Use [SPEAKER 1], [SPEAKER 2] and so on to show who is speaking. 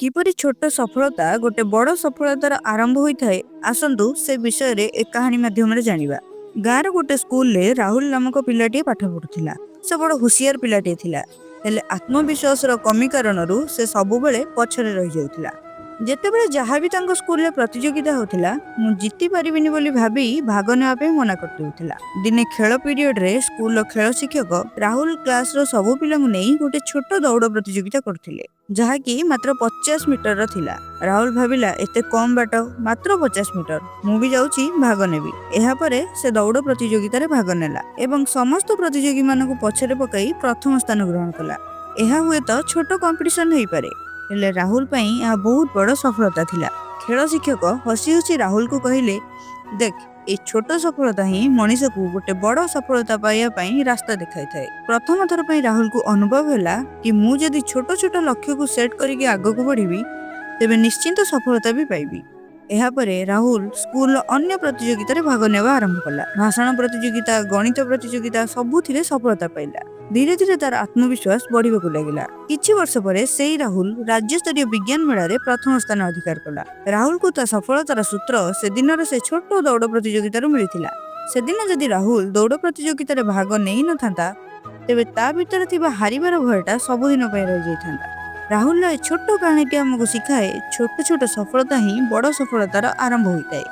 [SPEAKER 1] किपरि छोट सफलता गोटे बड़ सफलतार आरंभ होता है आसतु से विषय रे एक कहानी माध्यम जानिबा। गाँव गोटे स्कूल रे राहुल नामक पिलाटी पाठ पढ़ुथिला। से बड़ होशियार पिलाटी थिला, हेले आत्मविश्वास कमी कारणरू से सबुबेले पछरे रहि जाउथिला। जेतेबेले जहाँ भी तांको स्कूल रे प्रतियोगिता होथिला मु जीति पारिबिनी बोली भाबी भाग नेवा पे मना करथिला। दिने खेल पीरियड रे स्कूल रो खेल शिक्षक राहुल क्लास रो सबु पिलांगु नेई गोटे छोट दौड़ प्रतियोगिता करथिले, जहा कि मात्र 50 मीटर रो थिला। राहुल भाबिला एते कम बाट मात्र 50 मीटर मु भी जाउची भाग नेबी। एहा परे से दौड़ प्रतियोगिता रे भाग नेला एवं समस्त प्रतियोगी मानकु पछरे पकाई प्रथम स्थान ग्रहण कला। एहा हुए तो छोट कंपटीशन हेई पारे, हेले राहुल पई यह बहुत बड़ सफलता थिला। खेल शिक्षक हसी हसी राहुल को कहिले, देख ए छोट सफलता ही मनीष को गोटे बड़ सफलता पाइबा पई रास्ता देखाई थाए। प्रथम थर पई राहुल को अनुभव होला कि मु जदि छोट छोट लक्ष्य को सेट करके आगो को बढ़िबी तेबे निश्चिंत सफलता भी पाइबी। एहा परे राहुल स्कूल अन्य प्रतियोगिता रे भाग नेवा आरंभ कला। भाषण प्रतियोगिता, गणित प्रतियोगिता सबुथिरे सफलता पाइला। धीरे धीरे तार आत्मविश्वास बढ़िबा लगिला। किछि वर्ष परे सेई राहुल राज्य स्तरीय विज्ञान मेला रे प्रथम स्थान अधिकार कला। राहुल को ता सफलतार सूत्र से दिनर से छोट दौड़ प्रतियोगिता रू मिलिथिला। से दिन जदि राहुल दौड़ प्रतियोगिता रे भाग नेई न थांता तेबे ता भीतर थिबा हारिबार भयटा सबुदिन पई रहि जाइथांता। राहुल छोट कहानी हमको शिखाए छोट छोट सफलता ही बड़ सफलतार आरंभ होइताए।